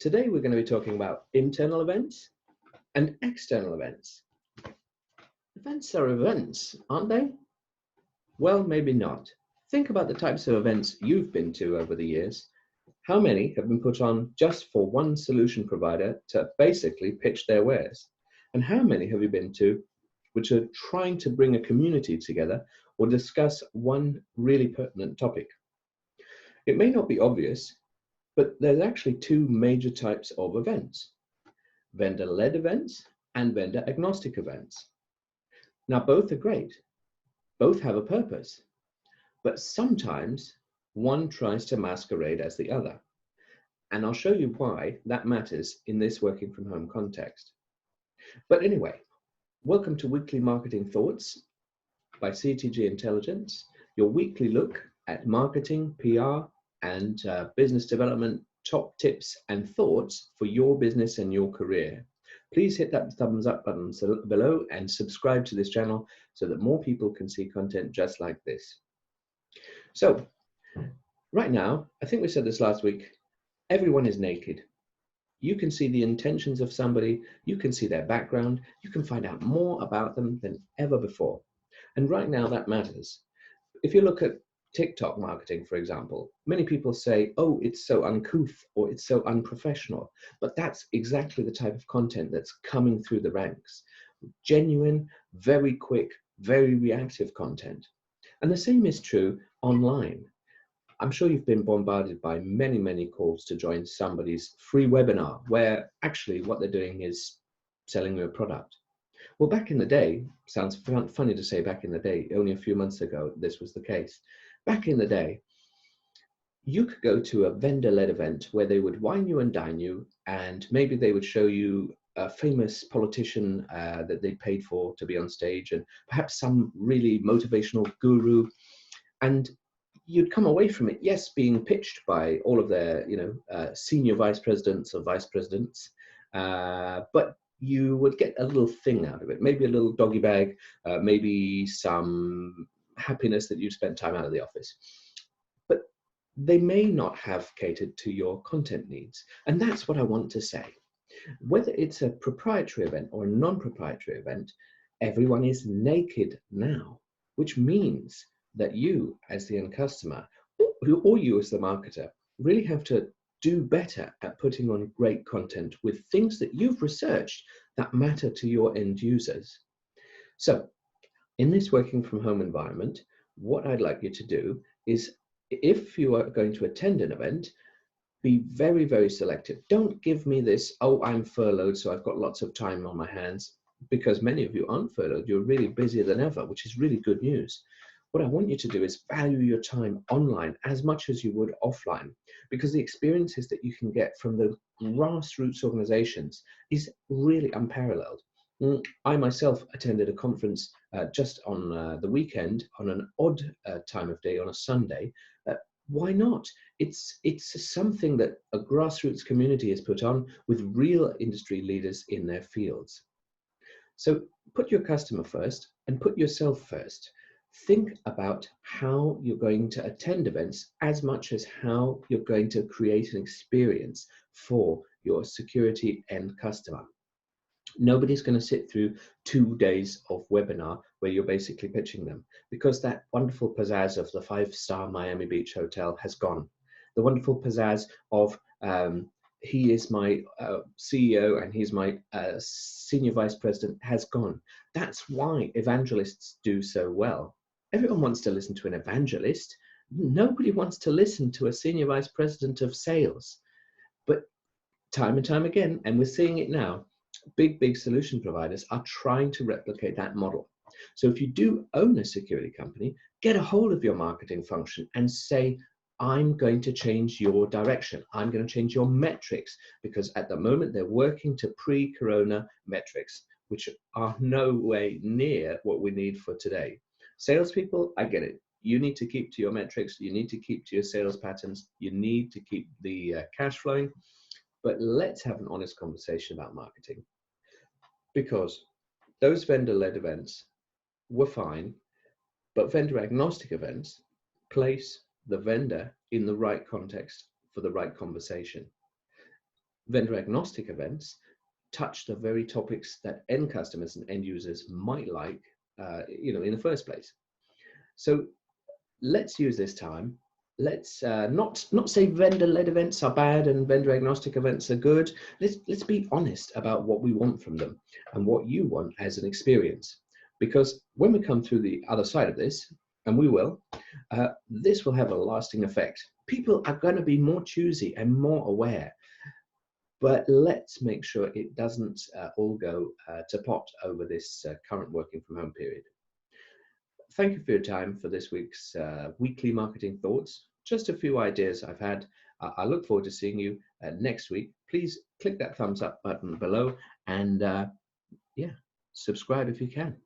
Today we're going to be talking about internal events and external events. Events are events, aren't they? Well, maybe not. Think about the types of events you've been to over the years. How many have been put on just for one solution provider to basically pitch their wares? And how many have you been to which are trying to bring a community together or discuss one really pertinent topic? It may not be obvious, but there's actually two major types of events: vendor-led events and vendor-agnostic events. Now, both are great. Both have a purpose, but sometimes one tries to masquerade as the other. And I'll show you why that matters in this working from home context. But anyway, welcome to Weekly Marketing Thoughts by CTG Intelligence, your weekly look at marketing, PR, and business development top tips and thoughts for your business and your career. Please hit that thumbs up button below and subscribe to this channel so that more people can see content just like this. So, right now, I think we said this last week, everyone is naked. You can see the intentions of somebody, you can see their background, you can find out more about them than ever before. And right now that matters. If you look at TikTok marketing, for example, many people say, oh, it's so uncouth or it's so unprofessional, but that's exactly the type of content that's coming through the ranks. Genuine, very quick, very reactive content. And the same is true online. I'm sure you've been bombarded by many, many calls to join somebody's free webinar where actually what they're doing is selling you a product. Well, back in the day, sounds funny to say back in the day, only a few months ago, this was the case. Back in the day, you could go to a vendor-led event where they would wine you and dine you, and maybe they would show you a famous politician that they paid for to be on stage, and perhaps some really motivational guru. And you'd come away from it, yes, being pitched by all of their, senior vice presidents or vice presidents, but you would get a little thing out of it, maybe a little doggy bag, maybe some happiness that you've spent time out of the office. But they may not have catered to your content needs. And that's what I want to say. Whether it's a proprietary event or a non-proprietary event, everyone is naked now, which means that you as the end customer or you as the marketer really have to do better at putting on great content with things that you've researched that matter to your end users. So in this working from home environment, what I'd like you to do is, if you are going to attend an event, be very, very selective. Don't give me this, oh, I'm furloughed, so I've got lots of time on my hands, because many of you aren't furloughed. You're really busier than ever, which is really good news. What I want you to do is value your time online as much as you would offline, because the experiences that you can get from the grassroots organizations is really unparalleled. I myself attended a conference just on the weekend on an odd time of day on a Sunday. Why not? It's something that a grassroots community has put on with real industry leaders in their fields. So put your customer first and put yourself first. Think about how you're going to attend events as much as how you're going to create an experience for your security end customer. Nobody's going to sit through 2 days of webinar where you're basically pitching them, because that wonderful pizzazz of the 5-star Miami Beach hotel has gone. The wonderful pizzazz of he is my CEO and he's my senior vice president has gone. That's why evangelists do so well. Everyone wants to listen to an evangelist. Nobody wants to listen to a senior vice president of sales. But time and time again, and we're seeing it now, big solution providers are trying to replicate that model. So if you do own a security company, get a hold of your marketing function and say, I'm going to change your direction. I'm going to change your metrics, because at the moment they're working to pre-corona metrics, which are no way near what we need for today. Salespeople, I get it. You need to keep to your metrics. You need to keep to your sales patterns. You need to keep the cash flowing. But let's have an honest conversation about marketing, because those vendor-led events were fine, but vendor-agnostic events place the vendor in the right context for the right conversation. Vendor agnostic events touch the very topics that end customers and end users might like, in the first place. So let's use this time. Let's not say vendor-led events are bad and vendor-agnostic events are good. Let's be honest about what we want from them and what you want as an experience. Because when we come through the other side of this, and we will, this will have a lasting effect. People are going to be more choosy and more aware. But let's make sure it doesn't all go to pot over this current working from home period. Thank you for your time for this week's weekly marketing thoughts. Just a few ideas I've had. I look forward to seeing you next week. Please click that thumbs up button below and subscribe if you can.